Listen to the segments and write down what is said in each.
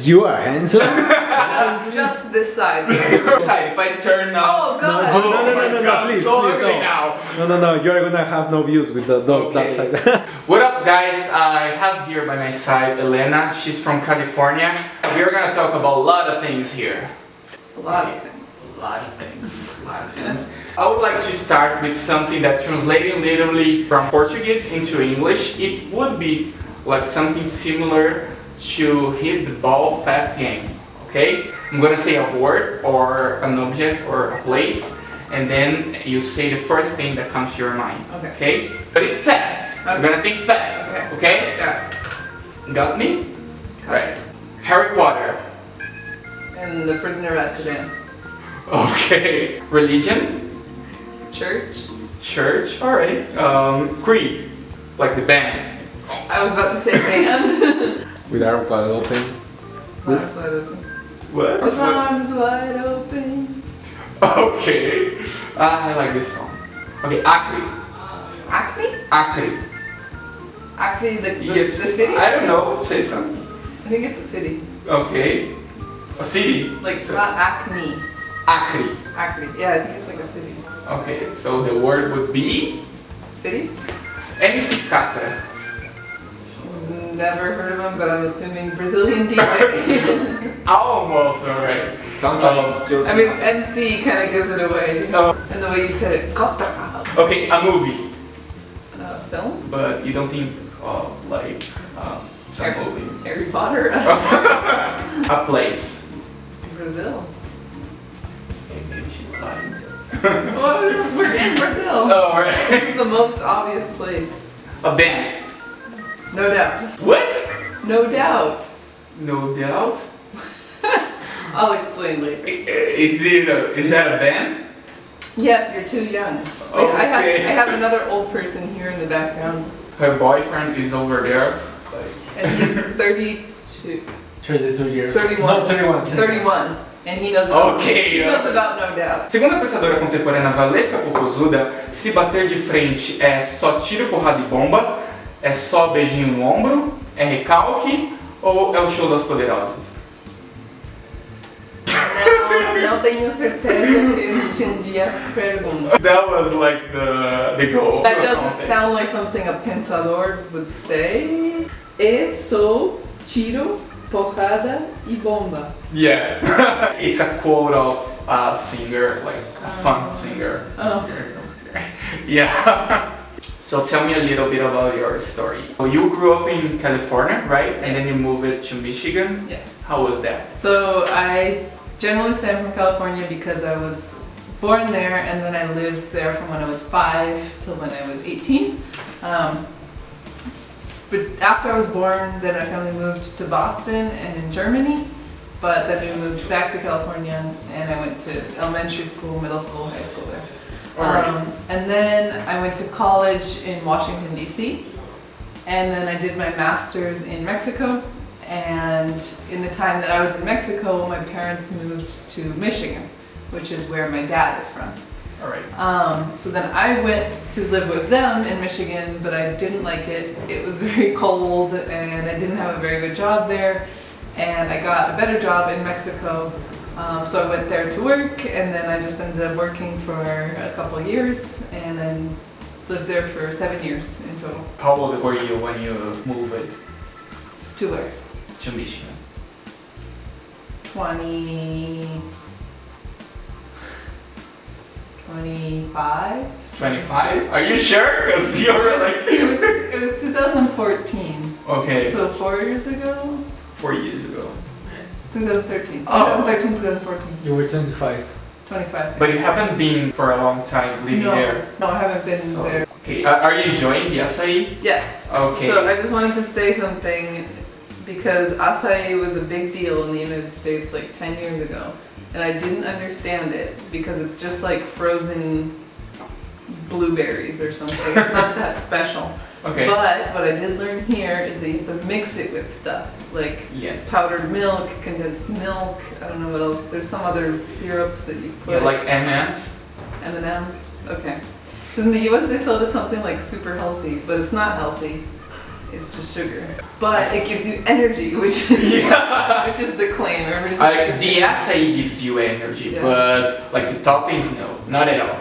You are handsome? just this side. If I turn now. Oh god. No, please, so please, ugly no. now. No, you're gonna have no views with that side. What up guys, I have here by my side Elena, she's from California. We're gonna talk about a lot of things here. A lot of things. A lot of things. I would like to start with something that translating literally from Portuguese into English, it would be like something similar to hit the ball fast game, okay? I'm gonna say a word or an object or a place, and then you say the first thing that comes to your mind, okay? But it's fast. Okay. I'm gonna think fast, okay? Got me? Right. Harry Potter. And the Prisoner of Azkaban. Okay. Religion. Church. Church, alright. Creed, like the band. I was about to say band. With arms wide open. Arms wide open. What? With arms wide open. Okay. I like this song. Okay, Acre. Acme? Acre. Acme, the Yes. city? I don't know, say something. I think it's a city. Okay. A city. Like, not Acme. Acre. Acme. Yeah, I think it's like a city. Okay, so the word would be? City? MC Catra. Never heard of him, but I'm assuming Brazilian DJ. Almost, alright. Sounds like I mean, MC kind of gives it away. And the way you said it, Cotra. Okay, a movie. Film? But you don't think of like some movie. Harry Potter? A place. Brazil. Okay, maybe she's lying. Well, we're in Brazil. Oh, right. This is the most obvious place. A band. No doubt. What? No doubt. No doubt. I'll explain later. Is that a band? Yes, you're too young. Okay. I have another old person here in the background. Her boyfriend is over there. And he's 32. 32 years. 31. No, 31. 31. And he knows about No Doubt. Segundo a pensadora contemporânea Valesca Popozuda, se bater de frente é só tiro, porrada e bomba, é só beijinho no ombro, é recalque ou é o show das poderosas? Não tenho certeza que a gente pergunta. That was like the goal. That doesn't sound like something a pensador would say. É só tiro, porrada e bomba. Yeah. It's a quote of a singer, like a funk singer. Oh. Yeah. So tell me a little bit about your story. So you grew up in California, right? And then you moved to Michigan? Yes. How was that? So I generally say I'm from California because I was born there and then I lived there from when I was 5 till when I was 18. But after I was born, then my family moved to Boston and Germany. But then we moved back to California and I went to elementary school, middle school, high school there. And then I went to college in Washington, D.C. And then I did my master's in Mexico. And in the time that I was in Mexico, my parents moved to Michigan, which is where my dad is from. Alright. So then I went to live with them in Michigan, but I didn't like it. It was very cold and I didn't have a very good job there. And I got a better job in Mexico. So I went there to work and then I just ended up working for a couple of years and then lived there for 7 years in total. How old were you when you moved To where? to Michigan? 25? 25? Are you sure? Because you were like... It was 2014. Okay. So 4 years ago? 4 years ago. 2013. Oh. 2013, 2014. You were 25. 25. But you haven't been for a long time living there? No, I haven't been there. Okay. Are you enjoying the acai? Yes. Okay. So I just wanted to say something because acai was a big deal in the United States like 10 years ago. And I didn't understand it because it's just like frozen blueberries or something. It's not that special. Okay. But what I did learn here is that you have to mix it with stuff like powdered milk, condensed milk, I don't know what else. There's some other syrup that you put. Yeah, like M&M's? M&M's? Okay. Because in the US they sell it as something like super healthy, but it's not healthy. it's just sugar. But it gives you energy, which is, which is the claim. Everybody's like, the essay gives you energy, but like the toppings, no, not at all.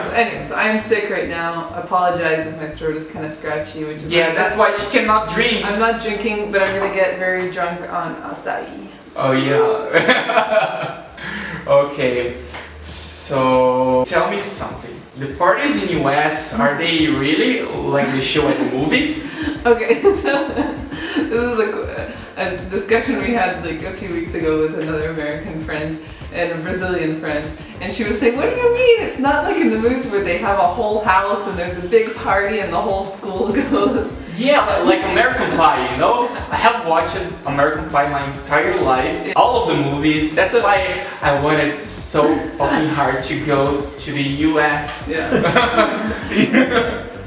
So anyways, I'm sick right now. I apologize if my throat is kind of scratchy, which is that's why she cannot drink. I'm not drinking, but I'm gonna get very drunk on acai. Oh yeah. Okay. So tell me something. The parties in US, are they really like they show at the movies? Okay, so this was a discussion we had like a few weeks ago with another American friend and a Brazilian friend, and she was saying, what do you mean? It's not like in the movies where they have a whole house and there's a big party and the whole school goes. Yeah, like American Pie, you know? I have watched American Pie my entire life, all of the movies. That's why I wanted so fucking hard to go to the US. Yeah.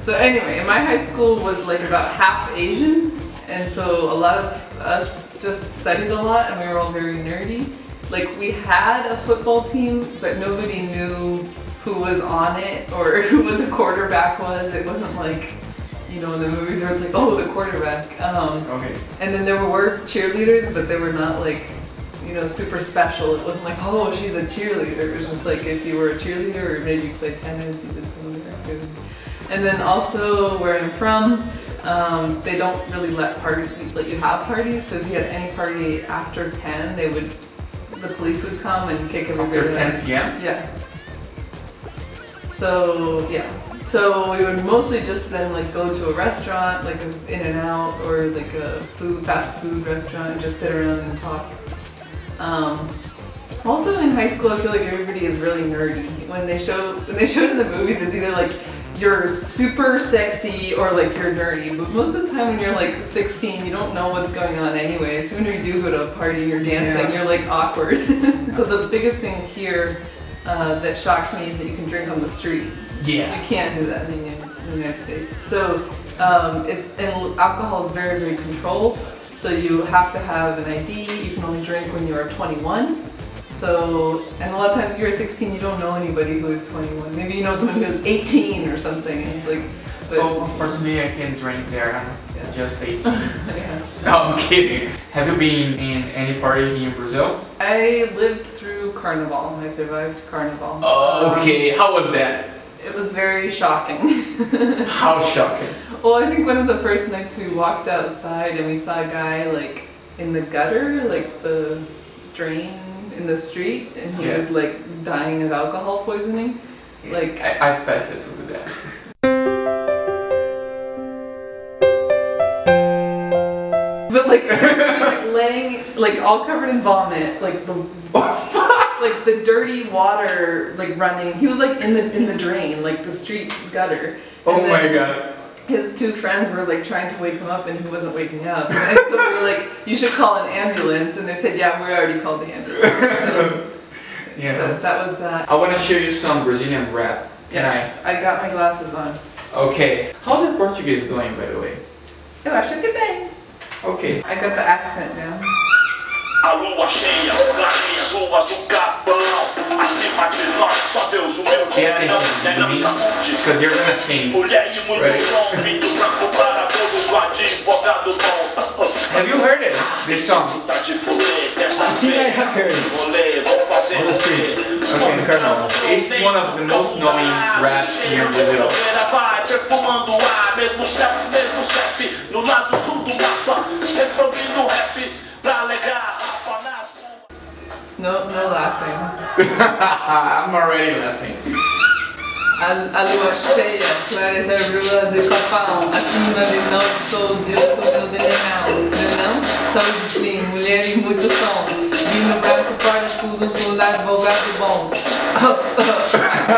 So anyway, my high school was like about half Asian, and so a lot of us just studied a lot and we were all very nerdy. Like we had a football team, but nobody knew who was on it or who the quarterback was. It wasn't like, you know, in the movies where it's like, oh, the quarterback. Okay. And then there were cheerleaders, but they were not like, you know, super special. It wasn't like, oh, she's a cheerleader. It was just like if you were a cheerleader or maybe you played tennis, you did something like that. And then also where I'm from, they don't really let you have parties. So if you had any party after 10, the police would come and kick everybody After out. 10 p.m.? Yeah. So yeah. So we would mostly just then like go to a restaurant, like an In-N-Out or like a fast food restaurant and just sit around and talk. Also in high school, I feel like everybody is really nerdy. When they show it in the movies, it's either like you're super sexy or like you're nerdy. But most of the time when you're like 16, you don't know what's going on anyway. So when you do go to a party, you're dancing, you're like awkward. So the biggest thing here that shocked me is that you can drink on the street. Yeah. You can't do that in the United States. So and alcohol is very, very controlled. So you have to have an ID. You can only drink when you are 21. So, and a lot of times if you're 16, you don't know anybody who is 21. Maybe you know someone who is 18 or something. And it's like, so unfortunately I can't drink there. I'm just 18. Yeah. No, I'm kidding. Have you been in any party here in Brazil? I lived through Carnival. I survived Carnival. Oh, okay. How was that? It was very shocking. How shocking? Well, I think one of the first nights we walked outside and we saw a guy like in the gutter, like the drain in the street, and he was like dying of alcohol poisoning. Like I've passed it through that. But like he was like laying like all covered in vomit, like the like the dirty water like running. He was like in the drain, like the street gutter. Oh my god. His two friends were like trying to wake him up and he wasn't waking up. And so we were like, you should call an ambulance. And they said, yeah, we already called the ambulance. So yeah. that was that. I want to show you some Brazilian rap. Yes, I got my glasses on. Okay. How's the Portuguese going, by the way? Eu acho que bem. Okay. I got the accent down. A lua cheia, clarinhas ruas do capão. Acima de nós, só Deus humilde. Pay attention, because you're gonna sing. Mulher e muito som, vinho branco para todos, o advogado bom. Have you heard it? This song? Tá de fuder, dessa think I have heard it. rolê, vou fazer On the street. Okay, Carnival. It's one of the most known raps here in Brazil. Vai perfumando o ar, mesmo chefe, no lado sul do mapa, sempre ouvindo rap, pra alegar rapa nas ruas. No laughing. I'm already laughing. A lua cheia, claras as ruas de Capão. Acima de nós, sou Deus, sou meu DNA. Não? Saúde, mulher e muito som. Vinho branco para tudo, sou advogado bom.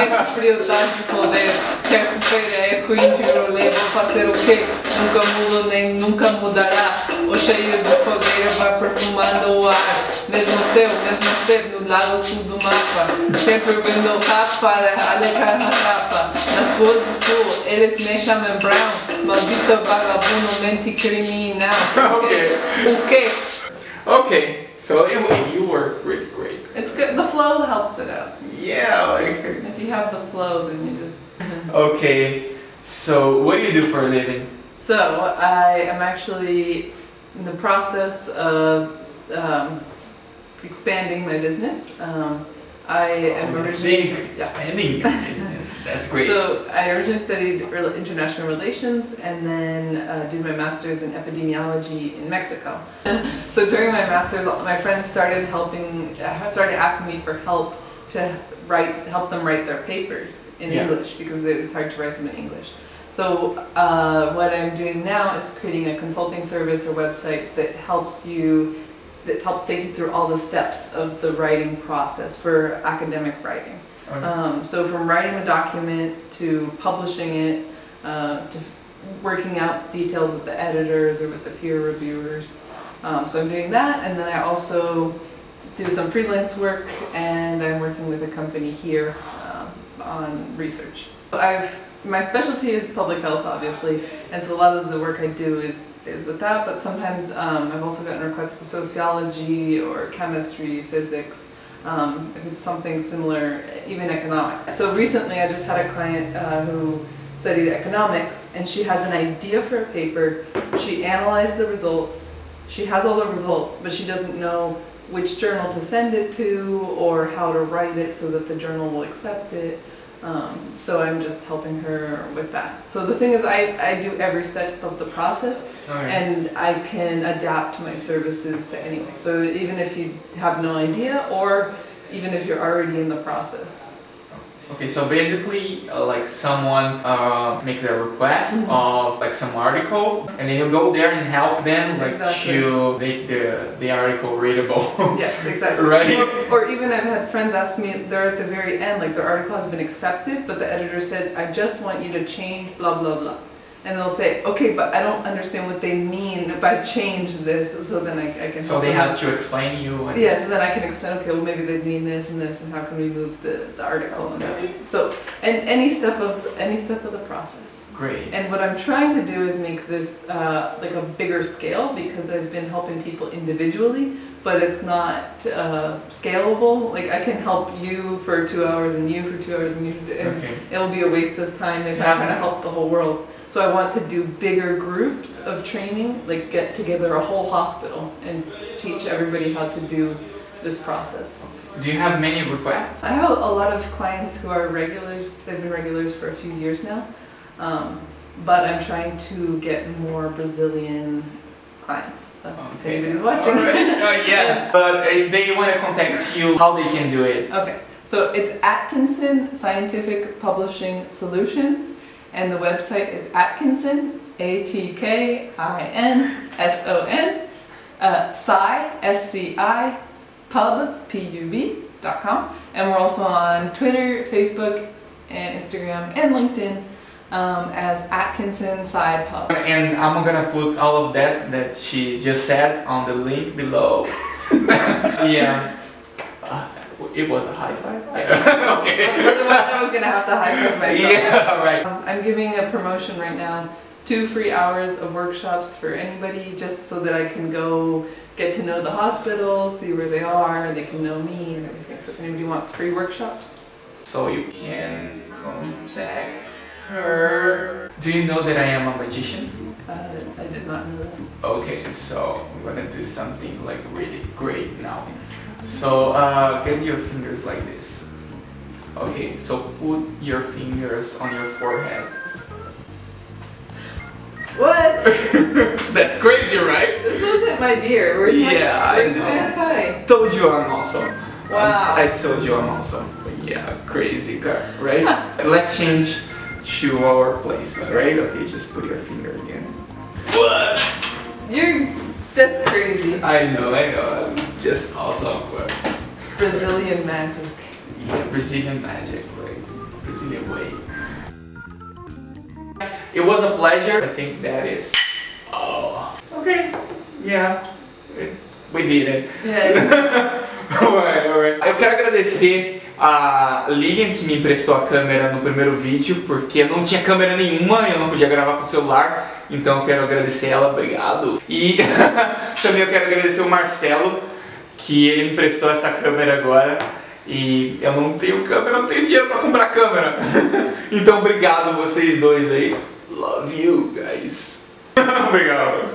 Esse frio tá de poder. Terça-feira é Queen de rolê, vou fazer o quê? Nunca mudo nem nunca mudará. O cheiro de fogueira vai perfumando o ar. Mesmo céu, mesmo ser no lado sul do mapa. Sempre vendo rap para alegar a rapa. Nas ruas do sul, eles me chamam Brown. Maldito vagabundo, mente criminal. Okay. O quê? Okay. So anyway, you were really great. It's good. The flow helps it out. Yeah, like. If you have the flow, then you just. Okay. So what do you do for a living? So I am actually in the process of expanding my business. I am originally expanding your business. That's great. So I originally studied international relations and then did my master's in epidemiology in Mexico. So during my master's, my friends started asking me for help to help them write their papers in English because it's hard to write them in English. So what I'm doing now is creating a consulting service or website that helps take you through all the steps of the writing process for academic writing. Okay. So from writing the document to publishing it, to working out details with the editors or with the peer reviewers. So I'm doing that, and then I also do some freelance work, and I'm working with a company here on research. My specialty is public health, obviously, and so a lot of the work I do is with that, but sometimes I've also gotten requests for sociology or chemistry, physics, if it's something similar, even economics. So recently I just had a client who studied economics, and she has an idea for a paper. She analyzed the results, she has all the results, but she doesn't know which journal to send it to or how to write it so that the journal will accept it. So I'm just helping her with that. So the thing is, I do every step of the process, and I can adapt my services to anyone. So even if you have no idea, or even if you're already in the process. Okay, so basically, like someone makes a request of like some article, and then you go there and help them like to make the article readable. Yes, exactly. Right? Or even I've had friends ask me, they're at the very end, like their article has been accepted, but the editor says, I just want you to change blah blah blah. And they'll say, okay, but I don't understand what they mean if I change this, so then I can. So they have to explain to you. Yeah, so then I can explain. Okay, well maybe they mean this and this, and how can we move the article? Okay. So, and any step of the process. Great. And what I'm trying to do is make this like a bigger scale, because I've been helping people individually, but it's not scalable. Like I can help you for 2 hours and you for 2 hours and you, and it'll be a waste of time if I'm trying to help the whole world. So I want to do bigger groups of training, like get together a whole hospital and teach everybody how to do this process. Do you have many requests? I have a lot of clients who are regulars. They've been regulars for a few years now, but I'm trying to get more Brazilian clients. So if anybody's watching. Yeah, but if they want to contact you, how they can do it? Okay, so it's Atkinson Scientific Publishing Solutions. And the website is Atkinson, ATKINSON, SCI, pub.com. And we're also on Twitter, Facebook, and Instagram, and LinkedIn as Atkinson Side Pub. And I'm gonna put all of that she just said on the link below. Yeah. It was a high five? Yeah. Okay. Otherwise I was going to have to high five myself. Yeah, right. I'm giving a promotion right now, 2 free hours of workshops for anybody, just so that I can go get to know the hospitals, see where they are, and they can know me and everything. So if anybody wants free workshops. So you can contact her. Do you know that I am a magician? I did not know that. Okay, so I'm gonna do something like really great now. So get your fingers like this. Okay, so put your fingers on your forehead. What? That's crazy, right? This wasn't my beer. Where's I the know. Told you I'm awesome. Wow. I told you I'm awesome. Yeah, crazy guy, right? Let's change to our places, right? Okay, just put your finger again. What? That's crazy. I know. I'm just awesome. Brazilian magic. Yeah, Brazilian magic, right? Brazilian way. It was a pleasure. I think that is. Oh. Okay. Yeah. We did it. Yeah. Alright. Eu quero agradecer a Lilian que me emprestou a câmera no primeiro vídeo, porque eu não tinha câmera nenhuma, eu não podia gravar com o celular, então eu quero agradecer ela, obrigado. E também eu quero agradecer o Marcelo, que ele me emprestou essa câmera agora, e eu não tenho câmera, eu não tenho dinheiro pra comprar câmera. Então obrigado vocês dois aí. Love you guys. Obrigado.